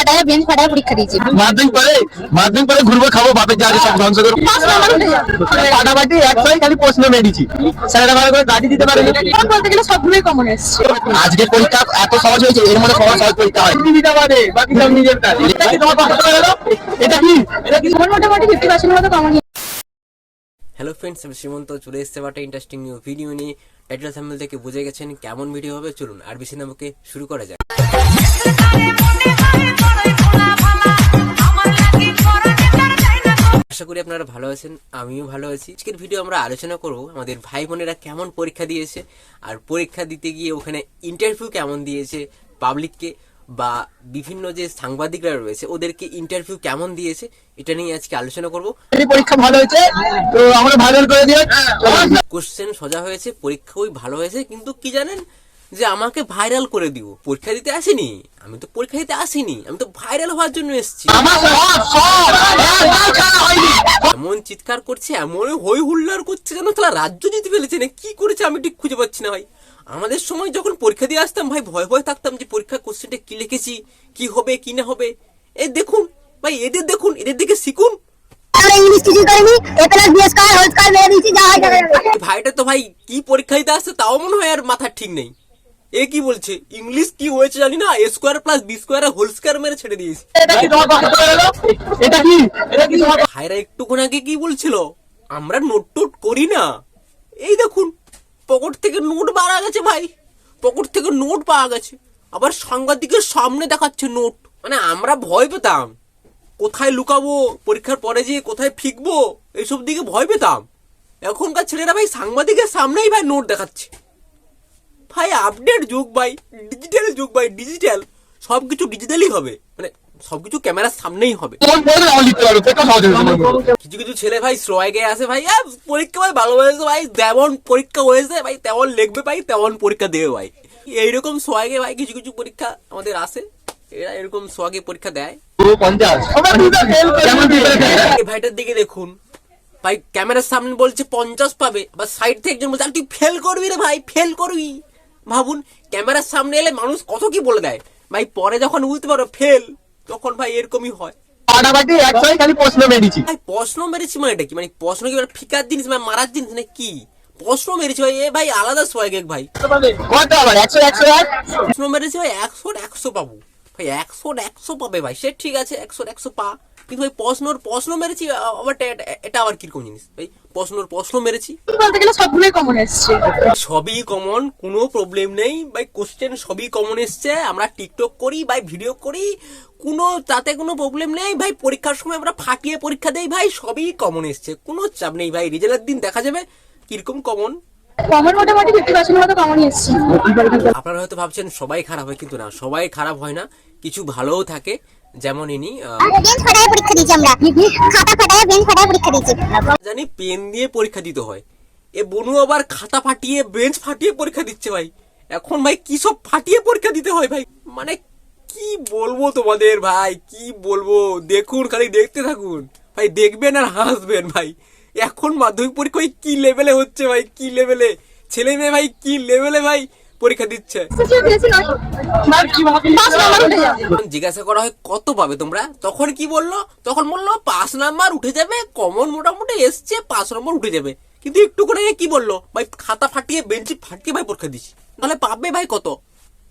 ফাটায় bench ফাটায় পরীক্ষা দিয়েছি। মাধ্যমিক পরে ঘুরবো খাবো বাপের যা সব ধ্বংস করবো। ফাটাফাটি একটাই খালি প্রশ্ন মেরেছি, স্যারেরা ভালো করে গাড়ি দিতে পারে। বলতে গেলে সবগুলোই কমন এসছে। আজকে পরীক্ষা এত সহজ হয়েছে, এর মধ্যে সহজ পরীক্ষা হয় দিতে পারে, বাকি সব নিজের কাজ। এটা কি তোমার পছন্দ হলো? এটা কি আমার মোটামুটি 50% মতো কমন। হ্যালো ফ্রেন্ডস, আমি শ্রীমন্ত চলে এসেছে একটা ইন্টারেস্টিং নিউ ভিডিও নিয়ে। টাইটেল থাম্বনেল থেকে বুঝে গেছেন কেমন ভিডিও হবে। চলুন আর বেশি না বকে শুরু করা যাক। আশা করি আপনারা ভালো আছেন, আমিও ভালো আছি। আজকের ভিডিও আমরা আলোচনা করব আমাদের ভাই বোনেরা কেমন পরীক্ষা দিয়েছে, আর পরীক্ষা দিতে গিয়ে ওখানে ইন্টারভিউ কেমন দিয়েছে, পাবলিককে বা বিভিন্ন যে সাংবাদিকরা রয়েছে ওদেরকে ইন্টারভিউ কেমন দিয়েছে, এটা নিয়ে আজকে আলোচনা করব। পরীক্ষা ভালো হয়েছে তো আমরা ভাইরাল করে দিও। কোশ্চেন সোজা হয়েছে, পরীক্ষাও ভালো হয়েছে, কিন্তু কি জানেন যে আমাকে ভাইরাল করে দিও। পরীক্ষা দিতে আসিনি, আমি তো পরীক্ষা দিতে আসিনি, আমি তো ভাইরাল হওয়ার জন্য এসেছি। এমন চিৎকার করছে, এমন হই হুল্লার করছে যেন তারা রাজ্য জিতে ফেলেছে না কি করেছে আমি ঠিক খুঁজে পাচ্ছি না ভাই। আমাদের সময় যখন পরীক্ষা দিয়ে আসতাম ভাই, ভয় ভয় থাকতাম যে পরীক্ষার কোশ্চেনটা কি লিখেছি, কি হবে কি না হবে। এই দেখুন ভাই, এদের দেখুন, এদের দিকে শিখুন। ভাইটা তো ভাই কি পরীক্ষা দিতে আসছে তাও মনে হয় আর মাথার ঠিক নেই। এ কি বলছে, ইংলিশ কি হয়েছে জানি না, a square plus b square whole square মেরে ছেড়ে দিয়েছে। ভাইরা একটুক্ষণ আগে কি বলছিল, আমরা নোট টোট করি না। এই দেখুন পকেট থেকে নোট বার গেছে ভাই, পকেট থেকে নোট পাওয়া গেছে, আবার সাংবাদিকের সামনে দেখাচ্ছে নোট। মানে আমরা ভয় পেতাম কোথায় লুকাবো, পরীক্ষার পরে যে কোথায় ফিকবো, এইসব দিকে ভয় পেতাম। এখনকার ছেলেরা ভাই সাংবাদিকের সামনেই ভাই নোট দেখাচ্ছে। ভাই আপডেট যুগ ভাই, ডিজিটাল যুগ ভাই, ডিজিটাল সবকিছু ডিজিটালই হবে, মানে সবকিছু ক্যামেরার সামনেই হবে। কিছু কিছু ছেলে ভাই সোয়াগে আসে ভাই, পরীক্ষা ভাই ভালো হয়েছে ভাই, যেমন পরীক্ষা হয়েছে ভাই তেমন লিখবে ভাই, তেমন পরীক্ষা দেবে ভাই। এইরকম সোয়াগে ভাই কিছু কিছু পরীক্ষা আমাদের আসে, এরা এরকম সোয়াগে পরীক্ষা দেয়। ভাইটার দিকে দেখুন ভাই, ক্যামেরার সামনে বলছে 50 পাবে, আবার সাইড থেকে একজন বলছে তুই ফেল করবি রে ভাই, ফেল করবি। ভাবুন ক্যামেরার সামনে এলে মানুষ কত কি বলে দেয় ভাই, পরে যখন বুঝতে পারো ফেল, তখন ভাই এরকমই হয়। খালি প্রশ্ন মেরেছি ভাই প্রশ্ন মেরেছি মানে এটা কি, মানে প্রশ্ন কি ফিকার জিনিস, মানে মারার জিনিস না কি? প্রশ্ন মেরেছি ভাই, এ ভাই আলাদা সোয়াগ ভাই। প্রশ্ন মেরেছি ভাই 100 পাবো ভাই, 100 পাবে ভাই, সে ঠিক আছে 100 পা, কিন্তু ভাই প্রশ্ন মেরেছি আবার এটা আবার কিরকম জিনিস ভাই? প্রশ্ন মেরেছি বলতে গেলে সবগুলোই কমন এসছে, সবই কমন, কোনো প্রবলেম নেই ভাই। কোশ্চেন সবই কমন এসছে, আমরা টিকটক করি ভাই, ভিডিও করি, তাতে কোনো প্রবলেম নেই ভাই। পরীক্ষার সময় আমরা ফাটিয়ে পরীক্ষা দেই ভাই, সবই কমন এসছে, কোনো চাপ নেই ভাই। রেজাল্টের দিন দেখা যাবে কিরকম কমন। মোটামুটি 50% মতো কমন এসছে। আপনারা হয়তো ভাবছেন সবাই খারাপ হয়, কিন্তু না, সবাই খারাপ হয় না, কিছু ভালোও থাকে। যেমন ইনি জানি পেন দিয়ে পরীক্ষা দিতে হয়, এ বনু আবার খাতা ফাটিয়ে বেঞ্চ ফাটিয়ে পরীক্ষা দিচ্ছে ভাই। এখন ভাই কি সব ফাটিয়ে পরীক্ষা দিতে হয় ভাই, মানে কি বলবো তোমাদের ভাই, কি বলবো। দেখুন, খালি দেখতে থাকুন ভাই, দেখবেন আর হাসবেন ভাই। এখন মাধ্যমিক পরীক্ষা কি লেভেলে হচ্ছে ভাই, কি লেভেলে ছেলে মেয়ে ভাই, কি লেভেলে ভাই পরীক্ষা দিচ্ছে। জিজ্ঞাসা করা হয় কত পাবে তোমরা, তখন কি বললো, তখন বললো 5 নাম্বার উঠে যাবে, কমন মোটামুটি এসছে 5 নম্বর উঠে যাবে। কিন্তু একটু করে কি বললো ভাই, খাতা ফাটিয়ে বেঞ্চি ফাটিয়ে ভাই পরীক্ষা দিচ্ছি, তাহলে পাবে ভাই কত?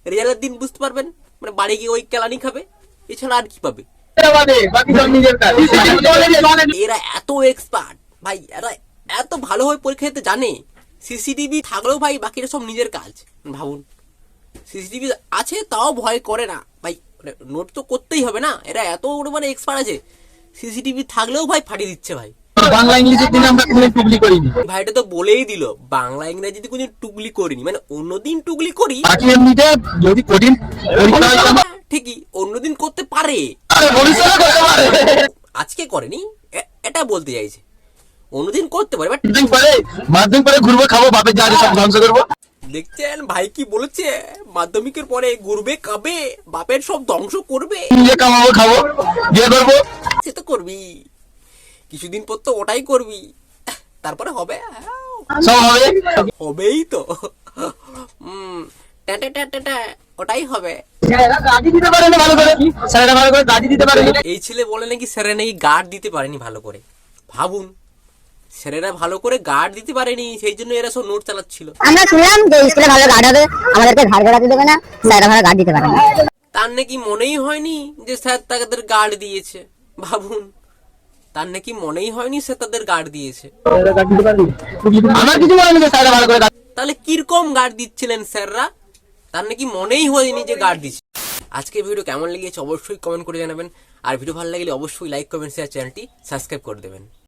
রেজাল্টের দিন বুঝতে পারবেন, মানে বাড়ি গিয়ে ওই কেলানি খাবে, এছাড়া আর কি পাবে? এরা এত এক্সপার্ট ভাই, এরা এত ভালোভাবে পরীক্ষা দিতে জানে। সিসিটিভি থাকলেও ভাই বাকিটা সব নিজের কাজ। ভাবুন সিসিটিভি আছে তাও ভয় করে না ভাই, নোট তো করতেই হবে না, এরা এত মানে এক্সপার্ট আছে, সিসিটিভি থাকলেও ভাই ফাটিয়ে দিচ্ছে ভাই। বাংলা ইংলিশের দিনে আমরা কোনো টুকলি করিনি ভাইটা তো বলেই দিল বাংলা ইংরেজিতে কোনো টুকলি করিনি, মানে অন্যদিন টুকলি করি, বাকি এমনিতে যদি কঠিন পরীক্ষা হয় ঠিকই অন্যদিন করতে পারে, আজকে করেনি এটা বলতে চাইছে, অন্যদিন করতে পারে। বাট মাধ্যমিক পরে ঘুরবো খাবো বাপের যা সব ধ্বংস করবো। দেখছেন ভাই কি বলেছে, মাধ্যমিকের পরে ঘুরবে খাবে বাপের সব ধ্বংস করবে, নিজে কামাবো খাবো বিয়ে করবো, সে তো করবি কিছুদিন পর তো ওটাই করবি, তারপরে হবে, সব হবে, হবেই তো। ট্যাটে ট্যাটে ট্যা, ওটাই হবে। গাড়ি দিতে পারেনি ভালো করে, স্যারেরা ভালো করে গাড়ি দিতে পারেনি। এই ছেলে বলে নাকি স্যারেরা নাকি গার্ড দিতে পারেনি ভালো করে। ভাবুন, স্যারেরা ভালো করে গার্ড দিতে পারেনি, সেই জন্য এরা সব নোট চালাচ্ছিল। আমরা শুনলাম যে স্কুলে ভালো গার্ড হবে, আমাদেরকে ঘাড় বেড়াতে দেবে না, স্যাররা ভালো গার্ড দিতে পারে না। তার নাকি মনেই হয়নি যে স্যার তাদের গার্ড দিয়েছে। ভাবুন, তার নাকি মনেই হয়নি স্যার তাদের গার্ড দিয়েছে। আমার কিছু মনে নেই স্যারেরা ভালো করে গাড়ি। তাহলে কিরকম গার্ড দিচ্ছিলেন স্যাররা? তার নাকি মনেই হয়নি যে গার্ড দিচ্ছে। আজকে ভিডিও কেমন লেগেছে অবশ্যই কমেন্ট করে জানাবেন, আর ভিডিও ভালো লাগলে অবশ্যই লাইক কমেন্ট শেয়ার, চ্যানেলটি সাবস্ক্রাইব করে দেবেন।